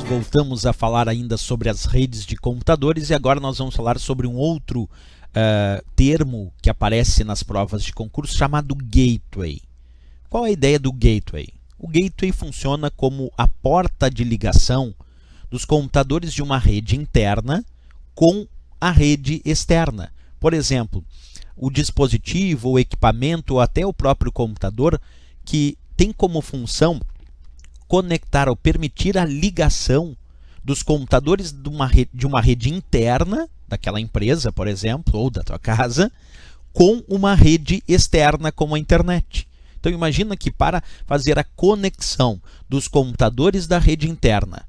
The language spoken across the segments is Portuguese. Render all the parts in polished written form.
voltamos a falar ainda sobre as redes de computadores e agora nós vamos falar sobre um outro termo que aparece nas provas de concurso chamado gateway. Qual é a ideia do gateway? O gateway funciona como a porta de ligação dos computadores de uma rede interna com a rede externa. Por exemplo, o dispositivo, o equipamento ou até o próprio computador que tem como função conectar ou permitir a ligação dos computadores de uma rede interna daquela empresa, por exemplo, ou da tua casa, com uma rede externa como a internet. Então imagina que para fazer a conexão dos computadores da rede interna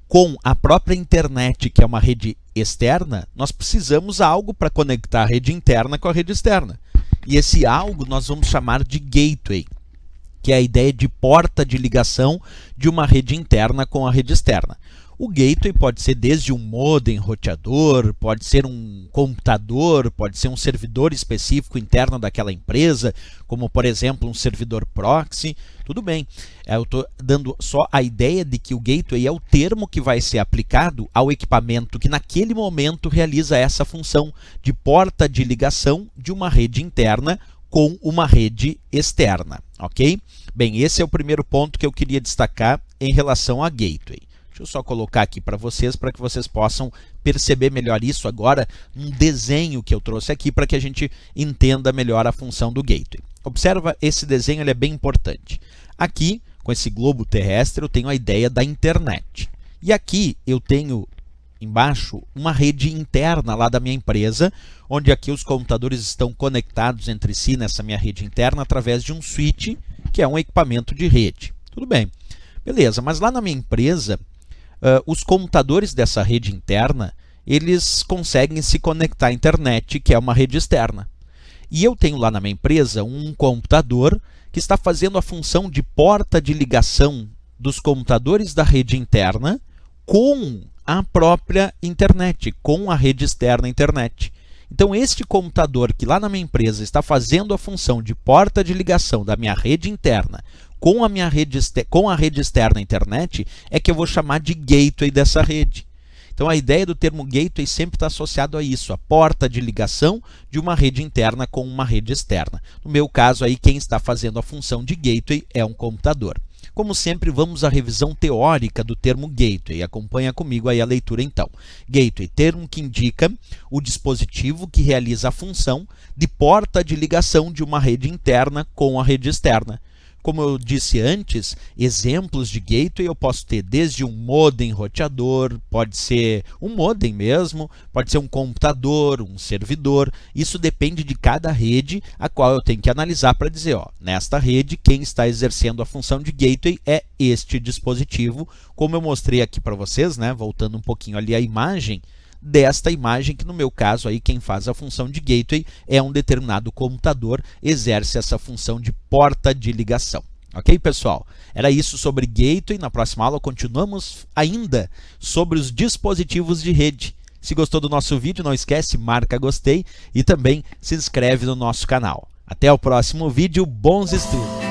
com a própria internet, que é uma rede externa, nós precisamos de algo para conectar a rede interna com a rede externa. E esse algo nós vamos chamar de gateway, que é a ideia de porta de ligação de uma rede interna com a rede externa. O gateway pode ser desde um modem roteador, pode ser um computador, pode ser um servidor específico interno daquela empresa, como por exemplo um servidor proxy, tudo bem. Eu estou dando só a ideia de que o gateway é o termo que vai ser aplicado ao equipamento que naquele momento realiza essa função de porta de ligação de uma rede interna com uma rede externa, ok? Bem, esse é o primeiro ponto que eu queria destacar em relação a gateway. Deixa eu só colocar aqui para que vocês possam perceber melhor isso agora num desenho que eu trouxe aqui para que a gente entenda melhor a função do gateway. Observa, esse desenho ele é bem importante. Aqui, com esse globo terrestre, eu tenho a ideia da internet. E aqui eu tenho embaixo uma rede interna lá da minha empresa, onde aqui os computadores estão conectados entre si nessa minha rede interna através de um switch, que é um equipamento de rede. Tudo bem. Beleza, mas lá na minha empresa, os computadores dessa rede interna, eles conseguem se conectar à internet, que é uma rede externa. E eu tenho lá na minha empresa um computador que está fazendo a função de porta de ligação dos computadores da rede interna com a própria internet, com a rede externa internet. Então, este computador que lá na minha empresa está fazendo a função de porta de ligação da minha rede interna com a rede externa internet é que eu vou chamar de gateway dessa rede. Então, a ideia do termo gateway sempre está associado a isso, a porta de ligação de uma rede interna com uma rede externa. No meu caso, aí, quem está fazendo a função de gateway é um computador. Como sempre, vamos à revisão teórica do termo gateway. Acompanha comigo aí a leitura então. Gateway, termo que indica o dispositivo que realiza a função de porta de ligação de uma rede interna com a rede externa. Como eu disse antes, exemplos de gateway eu posso ter desde um modem roteador, pode ser um modem mesmo, pode ser um computador, um servidor. Isso depende de cada rede a qual eu tenho que analisar para dizer, ó, nesta rede quem está exercendo a função de gateway é este dispositivo, como eu mostrei aqui para vocês, né? Voltando um pouquinho ali a imagem, desta imagem que no meu caso aí quem faz a função de gateway é um determinado computador, exerce essa função de porta de ligação. Ok, pessoal? Era isso sobre gateway. Na próxima aula continuamos ainda sobre os dispositivos de rede. Se gostou do nosso vídeo, não esquece, marca gostei e também se inscreve no nosso canal. Até o próximo vídeo, bons estudos!